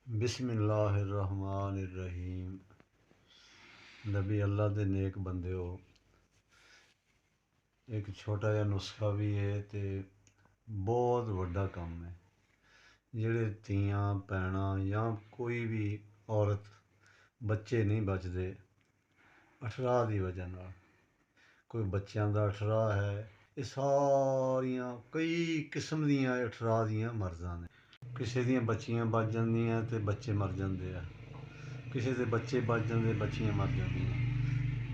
बिस्मिल्लाहिर्रहमानिर्रहीम। नबी अल्लाह दे नेक बंदे हो, एक छोटा जिहा नुस्खा भी है तो बहुत वड्डा काम है। जेह्ड़े धीआं भैनां जां कोई भी औरत बच्चे नहीं बचदे अठराह दी वजह नाल, कोई बच्चों का अठराह है, ये सारियां कई किस्म दियां अठराह दियां मर्ज़ां ने। किसी दियां बच्चियां बच जांदियां ते बच्चे मर जांदे आ, किसी दे बच्चे बच जांदे बच्चियां मर जांदियां।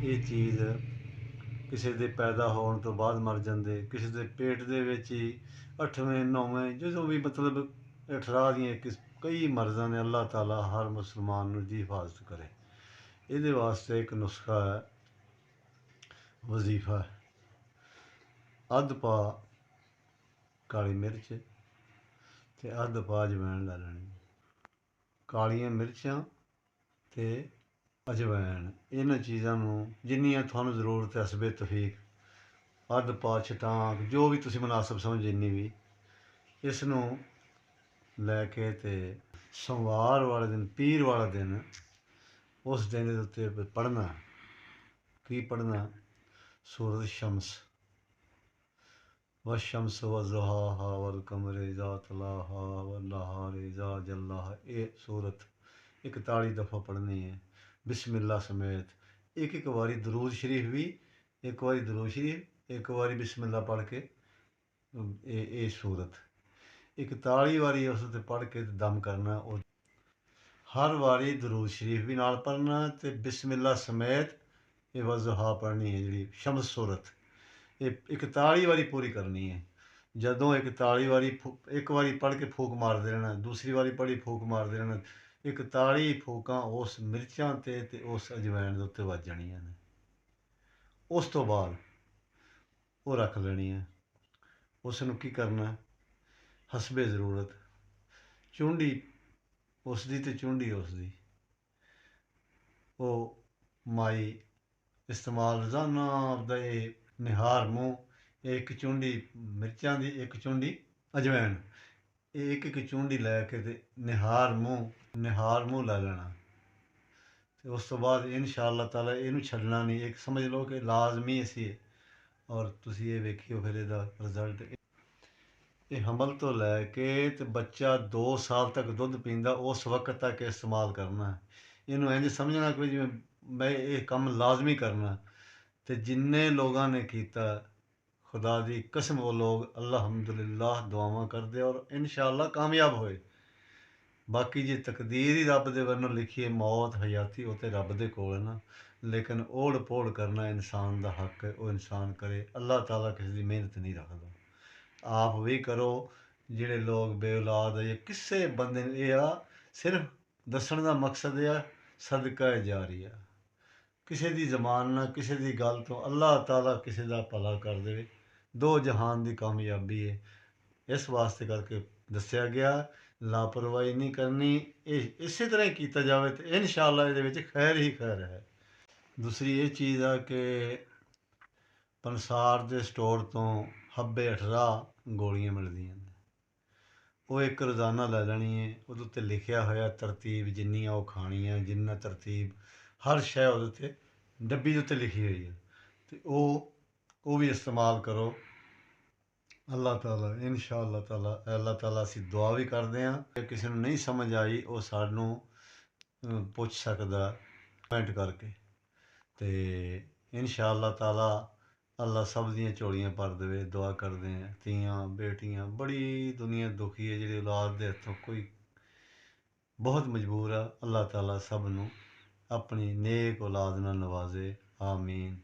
ये चीज़ किसी दे पैदा होने तो बाद मर जांदे, किसी दे पेट दे विच ही 8वें 9वें जो भी मतलब अठराह दियां कई मर्ज़ां ने। अल्लाह ताला हर मुसलमान नूं दी हिफाजत करे। इहदे वास्ते एक नुस्खा है, वजीफा है। अद्ध पा काली मिर्च ते अद्ध पा अजवैन लै लैनी। कालियां मिर्चां ते अजवैन, इन्हां चीज़ां नूं जिन्नियां तुहानूं जरूरत है हसबे तौफीक, अद्ध पा छटांक जो भी तुसीं मुनासब समझो जिन्नी भी, इसनूं लैके ते सोमवार वाले दिन पीर वाला दिन उस दिन दे उत्ते पढ़ना। की पढ़ना? सूरत शम्स, वशम्स वज़ुहाहा वल-क़मर इज़ा तलाहा वन-नहार इज़ा जल्लाहा। ये सूरत 41 दफ़ा पढ़नी है बिस्मिल्लाह समेत। एक एक बारी दरूद शरीफ भी, एक बारी दरूद शरीफ, एक बारी बिस्मिल्लाह पढ़ के ये सूरत 41 बारी उस उत्ते पढ़ के दम करना। हर वारी दरूद शरीफ भी नाल पढ़ना ते बिस्मिल्लाह समेत ये वज़ुहा पढ़नी है। जी शम्स सूरत ये 41 बारी पूरी करनी है। जदों 41 बारी एक बारी पढ़ के फूक मारते रहना, दूसरी बारी पढ़ी फूक मारते रहना, 41 फूकां उस मिर्चां ते उस अजवैन दे उत्ते वज जानियां ने। उस तो बाद वो रख लेनी है। उसनूं की करना? हसबे ज़रूरत चुंडी उसदी ते चुंडी उसदी वो माई इस्तेमाल रोज़ाना आपदा निहार मूँह, एक चुंडी मिर्चां दी, एक चुंडी अजवैन, एक एक चुंडी लैके ते निहार मूँह लै लैना। ते उस तो बाद इंशाअल्लाह ताला इनू छड्डना नहीं, एक समझ लो कि लाजमी इसी। और तुसीं ये वेखियो फिर इहदा रिजल्ट। ये हमल तो लैके ते बच्चा 2 साल तक दुद्ध पींदा उस वक्त तक इस्तेमाल करना है। इनू इंज समझना कि जिवें मैं ये कम लाजमी करना। ते जिन्ने लोगों ने कीता खुदा दी कसम वो लोग अल्हम्दुलिल्लाह दुआवां करदे और इंशाअल्लाह कामयाब होए। बाकी जे तकदीर ही रब दे वल्लों लिखी है मौत हयाती, वो तो रब दे कोल है ना। लेकिन ओढ़ पोढ़ करना इंसान दा हक है, वो इंसान करे। अल्लाह ताला किसी दी मेहनत नहीं रखदा। आप भी करो। जेह्ड़े लोग बे औलाद है या किसे बंदे ने यह सिर्फ दस्सण दा मकसद यह सदका जारिया, किसी दी जबान ना किसी दी गल तो अल्लाह ताला किसी दा भला कर दे। दो जहान दी कामयाबी है, इस वास्ते करके दस्सिया गया। लापरवाही नहीं करनी, इस तरह ही किया जाए तो इंशाअल्लाह इहदे विच खैर ही खैर है। दूसरी ये चीज़ है कि पंसार दे स्टोर तो हब्बे अठराह गोलियां मिलदियां ने, वो एक रोज़ाना लै लैनी है। उहदे उत्ते लिखिया होया तरतीब जिन्नियां वो खानियां, जिन्ना तरतीब हर शै उहदे उत्ते डब्बी दे उत्ते लिखी हुई है। तो वो भी इस्तेमाल करो। अल्लाह ताला इंशाअल्लाह ताला अल्लाह ताला असीं दुआ भी करदे हां। जे किसी नूं नहीं समझ आई वो सानूं पुੱਛ सकदा कमेंट करके। ते इंशाअल्लाह ताला अल्लाह सब दियां झोलियां भर देवे। दुआ करदे हैं धीआं बेटियां बड़ी दुनिया दुखी है, जेह्ड़ी औलाद दे हत्थों कोई बहुत मजबूर है। अल्लाह ताला सब नूं अपनी नेक औलाद नाल नवाजे। आमीन।